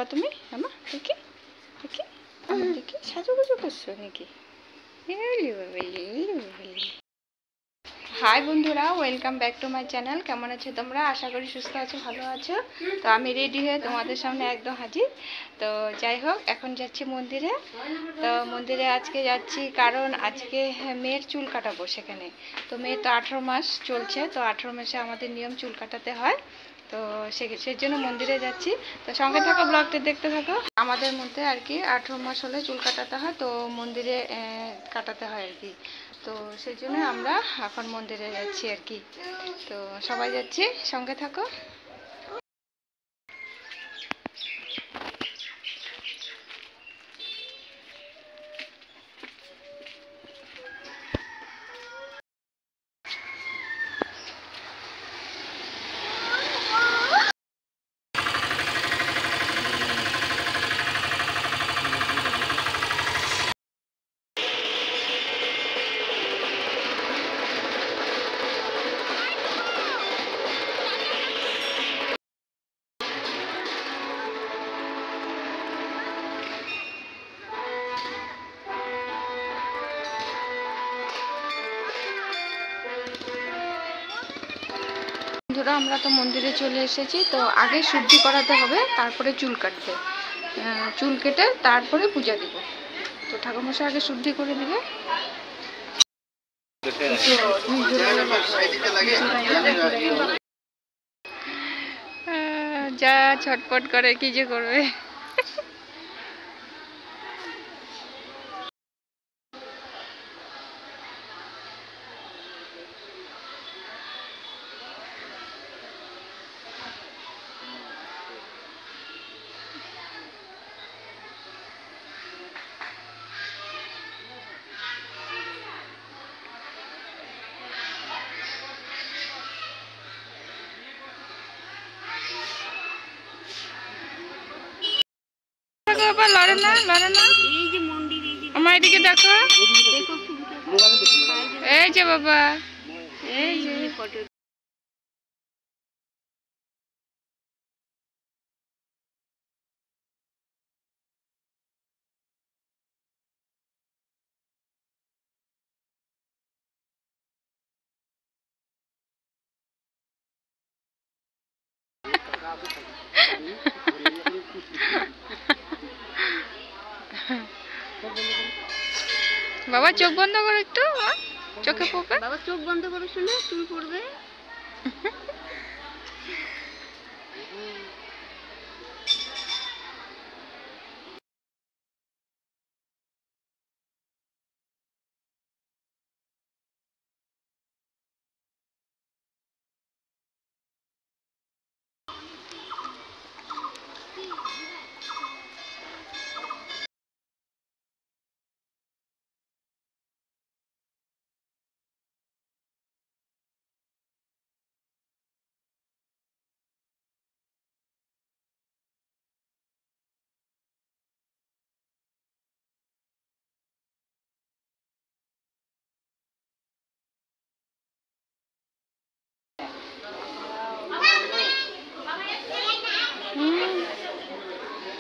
বাবা তুমি আমার দেখি দেখি আমার দেখি সাজুগুজু করছো নাকি? হাই বন্ধুরা, welcome back to my channel. কেমন আছো তোমরা? আশা করি সুস্থ আছো, ভালো আছো। তো আমি রেডি হয়ে তোমাদের সামনে একদম হাজির। তো যাই হোক, এখন যাচ্ছি মন্দিরে। তো মন্দিরে আজকে যাচ্ছি কারণ আজকে মেয়ের চুল কাটাবো সেখানে। তো মেয়ের তো 18 মাস চলছে, তো 18 মাসে আমাদের নিয়ম চুল কাটাতে হয়। তো সেই জন্য মন্দিরে যাচ্ছি। তো সঙ্গে থাকো, ব্লগটা দেখতে থাকো। আমাদের মধ্যে আর কি 18 মাস হলে চুল কাটাতে হয়, তো মন্দিরে কাটাতে হয় আর কি। তো সেই জন্য আমরা এখন মন্দিরে যাচ্ছি আর কি। তো সবাই যাচ্ছি, সঙ্গে থাকো। বন্ধুরা, আমরা তো মন্দিরে চলে এসেছি। তো আগে শুদ্ধি করাতে হবে, তারপরে চুল কাটবে। চুল কেটে তারপরে পূজা দিব। তো ঠাকুরমশাই আগে শুদ্ধি করে দিবে। যা ছটপট করে, কি যে করবে। লড়ে না, লড়ে না। আমার এদিকে দেখো, এই যে বাবা, এই যে বাবা চোখ বন্ধ করো একটু, চোখে পড়বে। বাবা চোখ বন্ধ করো, শুনে চুল পড়বে।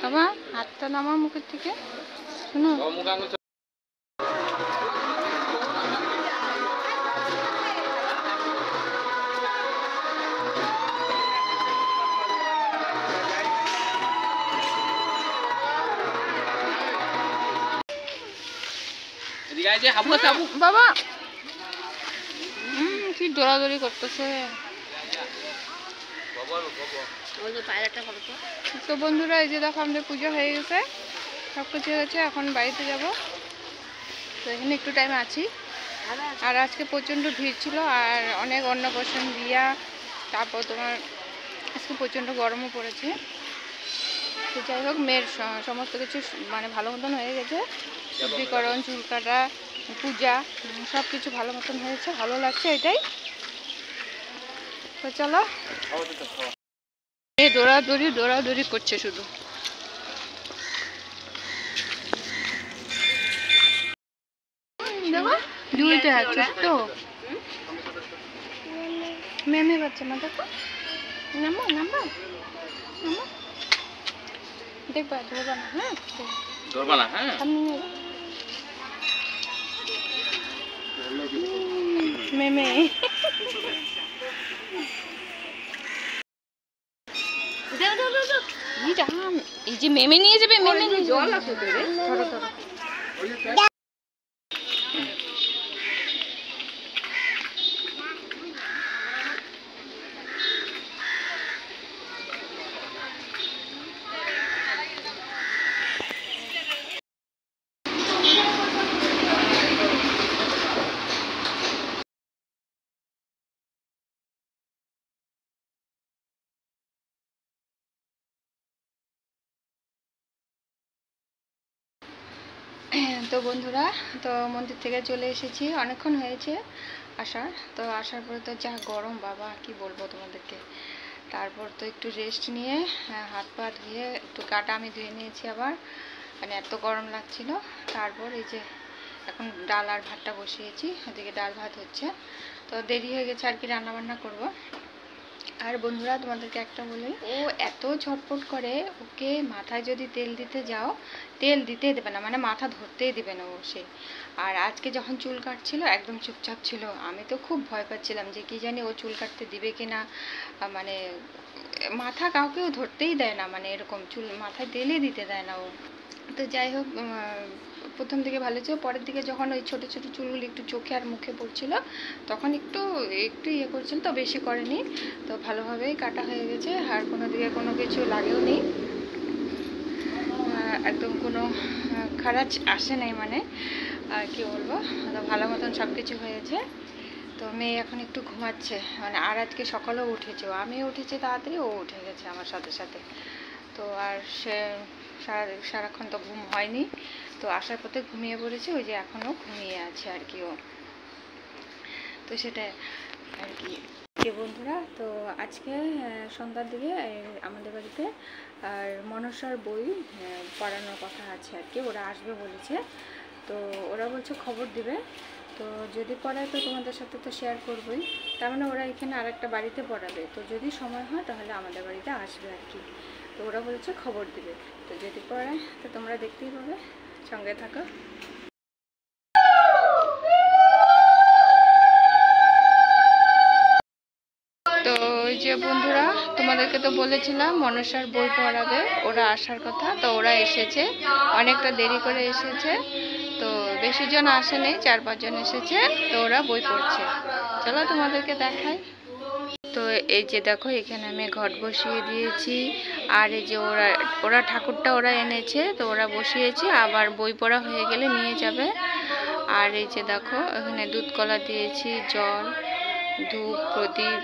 বাবা হাতটা নামা মুখের থেকে, শুনো। বাবা কি দৌড়াদৌড়ি করতেছে। তো বন্ধুরা, এই যে দেখো আমাদের পুজো হয়ে গেছে, সব কিছু হয়ে গেছে। এখন বাড়িতে যাব। তো এখানে একটু টাইম আছি। আর আজকে প্রচণ্ড ভিড় ছিল, আর অনেক অন্নপ্রাশন দিয়া, তারপর তোমার আজকে প্রচণ্ড গরমও পড়েছে। তো যাই হোক, মেয়ের সমস্ত কিছু মানে ভালো মতন হয়ে গেছে। শুদ্ধিকরণ, চুল কাটা, পূজা, সব কিছু ভালো মতন হয়েছে, ভালো লাগছে এটাই। তো চলো, এই দৌড়াদৌড়ি দৌড়াদৌড়ি করছে শুধু। দেখো দুইটা ছোট্ট মেমে বাচ্চা, না দেখো, নামো নামো নামো দেখবা ধরবা না, হ্যাঁ ধরবা না, হ্যাঁ মেমে এই যে মেমে নিয়ে যাবে, মেমে নিয়ে জল আছে তো রে, ধরো ধরো। তো বন্ধুরা, তো মন্দির থেকে চলে এসেছি, অনেকক্ষণ হয়েছে আসার। তো আসার পরে তো যা গরম বাবা, কি বলবো তোমাদেরকে। তারপর তো একটু রেস্ট নিয়ে হাত পা ধুয়ে একটু গাটা আমি ধুয়ে নিয়েছি আবার, মানে এত গরম লাগছিল। তারপর এই যে এখন ডাল আর ভাতটা বসিয়েছি, ওদিকে ডাল ভাত হচ্ছে। তো দেরি হয়ে গেছে আর কি, রান্নাবান্না করব। আর বন্ধুরা তোমাদেরকে একটা বলি, ও এত ঝটপট করে, ওকে মাথায় যদি তেল দিতে যাও তেল দিতেই দেবে না, মানে মাথা ধরতেই দেবে না ও সে। আর আজকে যখন চুল কাটছিল একদম চুপচাপ ছিল, আমি তো খুব ভয় পাচ্ছিলাম যে কি জানি ও চুল কাটতে দিবে কি না। মানে মাথা কাউকেও ধরতেই দেয় না, মানে এরকম চুল মাথায় তেলই দিতে দেয় না ও। তো যাই হোক, প্রথম দিকে ভালো ছিল, পরের দিকে যখন ওই ছোটো ছোটো চুলগুলি একটু চোখে আর মুখে পড়ছিল তখন একটু একটু ইয়ে করছিল, তো বেশি করেনি। তো ভালোভাবেই কাটা হয়ে গেছে, আর কোনো দিকে কোনো কিছু লাগেও নেই, একদম কোনো খারাপ আসে নাই, মানে আর কি বলবো। তো ভালো মতন সব কিছু হয়েছে। তো মেয়ে এখন একটু ঘুমাচ্ছে, মানে আর আজকে সকালেও উঠেছে, আমিও উঠেছি তাড়াতাড়ি, ও উঠে গেছে আমার সাথে সাথে। তো আর সে সারাক্ষণ তো ঘুম হয়নি, তো আসার পথে ঘুমিয়ে পড়েছে, ওই যে এখনও ঘুমিয়ে আছে আর কি ও। তো সেটা আর কি বন্ধুরা। তো আজকে সন্ধ্যার দিকে আমাদের বাড়িতে আর মনসার বই পড়ানোর কথা আছে আর কি, ওরা আসবে বলেছে। তো ওরা বলছে খবর দিবে, তো যদি পড়ায় তো তোমাদের সাথে তো শেয়ার করবোই। তার মানে ওরা এখানে আরেকটা বাড়িতে পড়াবে, তো যদি সময় হয় তাহলে আমাদের বাড়িতে আসবে আর কি। তো ওরা বলেছে খবর দিবে, তো যদি পড়ায় তো তোমরা দেখতেই পাবে, সঙ্গে থাকো। তো ওই যে বন্ধুরা, তোমাদেরকে তো বলেছিলাম মনসার বই পড়াবে, ওরা আসার কথা, তো ওরা এসেছে, অনেকটা দেরি করে এসেছে। তো বেশি জন আসেনি, 4-5 জন এসেছে, তো ওরা বই পড়ছে। চলো তোমাদেরকে দেখাই। তো এই যে দেখো, এখানে আমি ঘট বসিয়ে দিয়েছি, আর এই যে ওরা ঠাকুরটা ওরা এনেছে, তো ওরা বসিয়েছে, আবার বই পড়া হয়ে গেলে নিয়ে যাবে। আর এই যে দেখো, এখানে দুধ কলা দিয়েছি, জল, ধূপ, প্রদীপ,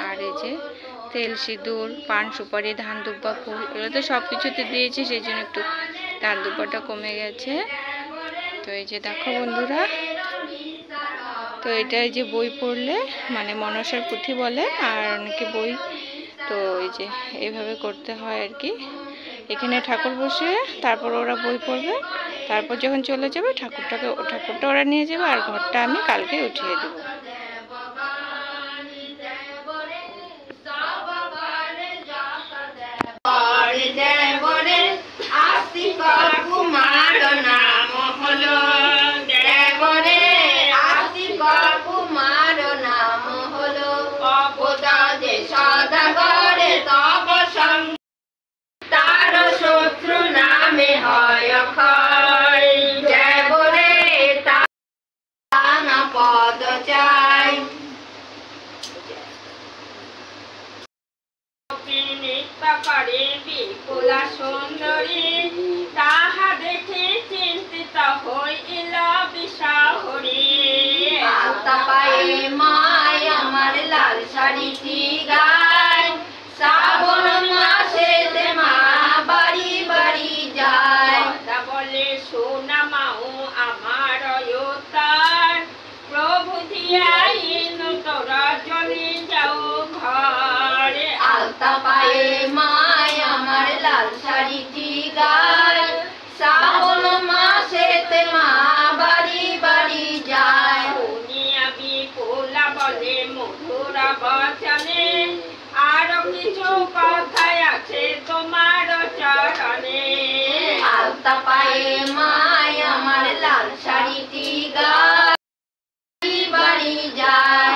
আর এই যে তেল, সিঁদুর, পান সুপারি, ধান দুব্বা ফুল, এগুলো তো সব কিছুতে দিয়েছি, সেই জন্য একটু ধান দুব্বাটা কমে গেছে। তো এই যে দেখো বন্ধুরা, তো এটা এই যে বই পড়লে মানে মনসার পুঁথি বলে, আর অনেকে বই, তো এই যে এইভাবে করতে হয় আর কি। এখানে ঠাকুর বসে তারপর ওরা বই পড়বে, তারপর যখন চলে যাবে ঠাকুরটা ওরা নিয়ে যাবে, আর ঘরটা আমি কালকে উঠিয়ে দেবো। সুন্দরী তাহা দেখে চিন্তিত হইল বিশাহরী। আলতা পায়ে মায় আমার লাল শাড়িটি গায়, শ্রাবণ মাসেতে মা বাড়ি বাড়ি যায়। বলে সোনা মাও আমার অয়তার, প্রভু দিয়াইন তোরা চলে যাও ঘরে। আলতা পায়ে মায় আমার লাল শাড়িটি গায়, শ্রাবণ মাসেতে মা বাড়ি বাড়ি যায়। শুনিয়া বিপুলা বলে মধুরা বচনে, আলতা পায়ে মায় আমার লাল শাড়িটি গায়ে বাড়ি যায়।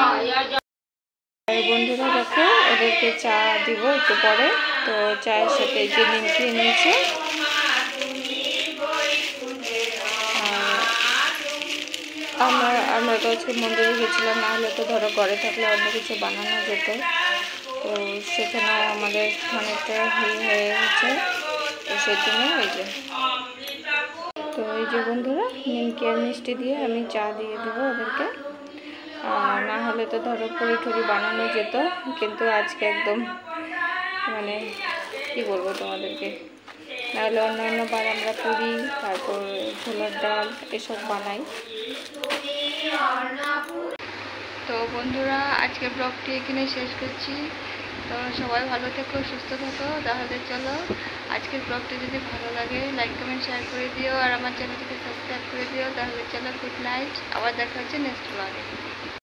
বন্ধুরা দেখো ওদেরকে চা দিব একটু পরে, তো চায়ের সাথে যে নিমকি নিয়েছে। আমরা তো আজকে মন্দিরে গেছিলাম, না হলে তো ধরো ঘরে থাকলে অন্য কিছু বানানো যেত, তো সেখানেও আমাদের অনেকটা হয়ে গেছে, তো সেই জন্য এই যে। তো এই যে বন্ধুরা নিমকি আর মিষ্টি দিয়ে আমি চা দিয়ে দেবো ওদেরকে, না হলে তো ধরো পুরি টুরি বানানো যেত, কিন্তু আজকে একদম মানে কি বলবো তোমাদেরকে, নাহলে অন্যান্য বার আমরা পুরি তারপর ছোলার ডাল এসব বানাই। তো বন্ধুরা আজকের ব্লগটি এখানে শেষ করছি। তো সবাই ভালো থেকো, সুস্থ থাকো। তাহলে চলো আজকের ব্লগটি যদি ভালো লাগে লাইক কমেন্ট শেয়ার করে দিও, আর আমার চ্যানেলটিকে সাবস্ক্রাইব করে দিও। তাহলে চলো গুড নাইট, আবার দেখা হচ্ছে নেক্সট ব্লগে।